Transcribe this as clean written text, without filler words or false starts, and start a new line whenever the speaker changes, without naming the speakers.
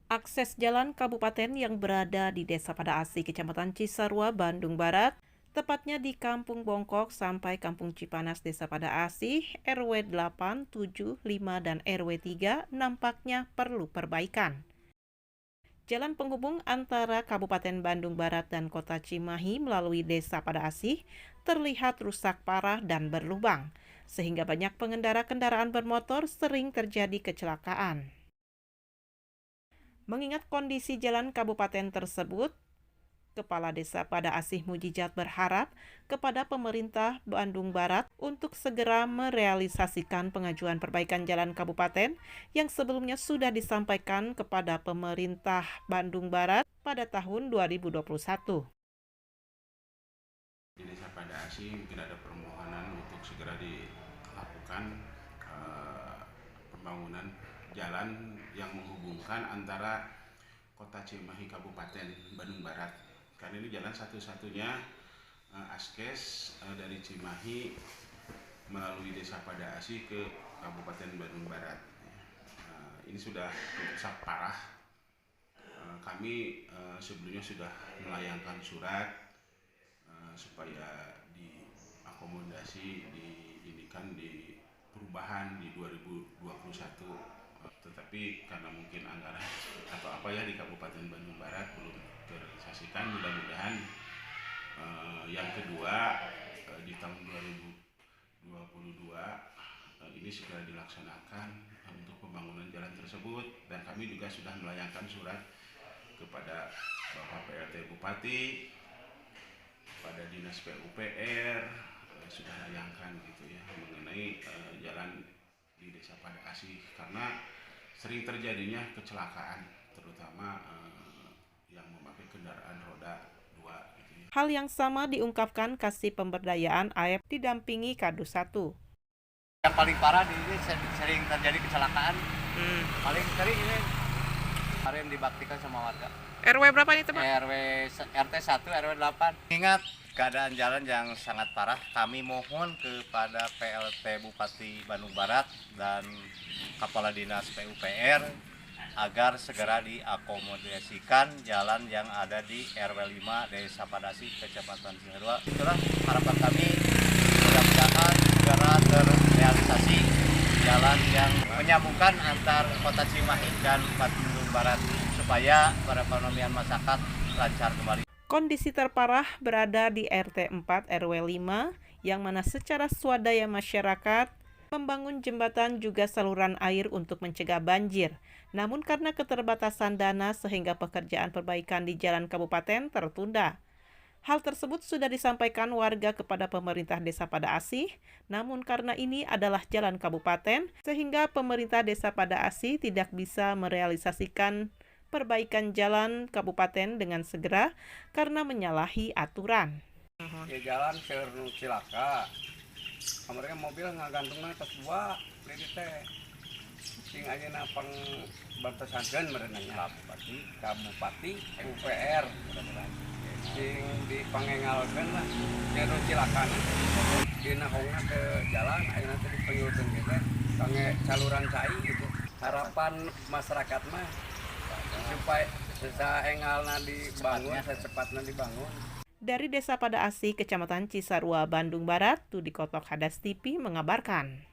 Akses jalan kabupaten yang berada di Desa Pada Asih, Kecamatan Cisarua, Bandung Barat, tepatnya di Kampung Bongkok sampai Kampung Cipanas, Desa Pada Asih, RW 8, 7, 5, dan RW 3 nampaknya perlu perbaikan. Jalan penghubung antara Kabupaten Bandung Barat dan Kota Cimahi melalui Desa Pada Asih terlihat rusak parah dan berlubang, sehingga banyak pengendara kendaraan bermotor sering terjadi kecelakaan. Mengingat kondisi jalan kabupaten tersebut, Kepala Desa Pada Asih Mujijat berharap kepada pemerintah Bandung Barat untuk segera merealisasikan pengajuan perbaikan jalan kabupaten yang sebelumnya sudah disampaikan kepada pemerintah Bandung Barat pada tahun 2021.
Di Desa Pada Asih mungkin ada permohonan untuk segera dilakukan pembangunan jalan yang menghubungkan antara Kota Cimahi Kabupaten Bandung Barat. Karena ini jalan satu-satunya askes dari Cimahi melalui Desa Pada Asih ke Kabupaten Bandung Barat. Ini sudah rusak parah. Kami sebelumnya sudah melayangkan surat supaya diakomodasi di perubahan di 2021, tetapi karena mungkin anggaran atau apa ya di Kabupaten Bandung Barat belum terrealisasikan. Mudah-mudahan yang kedua di tahun 2022 ini segera dilaksanakan untuk pembangunan jalan tersebut, dan kami juga sudah melayangkan surat kepada Bapak PLT Bupati, pada Dinas PUPR, sudah layangkan gitu ya mengenai jalan di Desa Pada Asih, karena sering terjadinya kecelakaan terutama yang memakai kendaraan roda 2 gitu ya.
Hal yang sama diungkapkan Kasih Pemberdayaan AF didampingi Kadus 1.
Yang paling parah di ini sering terjadi kecelakaan. Paling sering ini kemarin dibaktikan sama warga.
RW berapa itu, Pak?
RT 1 RW 8. Ingat keadaan jalan yang sangat parah, kami mohon kepada PLT Bupati Bandung Barat dan Kepala Dinas PUPR agar segera diakomodasikan jalan yang ada di RW 5 Desa Pada Asih, Kecamatan Cisarua. Itulah harapan kami, mudah-mudahan segera terrealisasi jalan yang menyambungkan antar Kota Cimahi dan Bandung Barat supaya perekonomian masyarakat lancar kembali.
Kondisi terparah berada di RT 4 RW 5 yang mana secara swadaya masyarakat membangun jembatan juga saluran air untuk mencegah banjir. Namun karena keterbatasan dana sehingga pekerjaan perbaikan di jalan kabupaten tertunda. Hal tersebut sudah disampaikan warga kepada pemerintah Desa Pada Asih, namun karena ini adalah jalan kabupaten, sehingga pemerintah Desa Pada Asih tidak bisa merealisasikan perbaikan jalan kabupaten dengan segera karena menyalahi aturan.
Ya jalan ke cilaka, kamarnya mobil ngagantungna pas dua, ini teh sing aja napang bantasan merenangnya Kabupaten UPR sing dipangengalkeun lah jeung cilakana dina hongna ke jalan ayeuna teh dipanggilkeun kita kangge saluran cai gitu. Harapan masyarakat mah supaya saengalna dibangun, secepatnya dibangun.
Dari Desa Pada Asih, Kecamatan Cisarua, Bandung Barat, Tudi Kotok Hadas TV mengabarkan.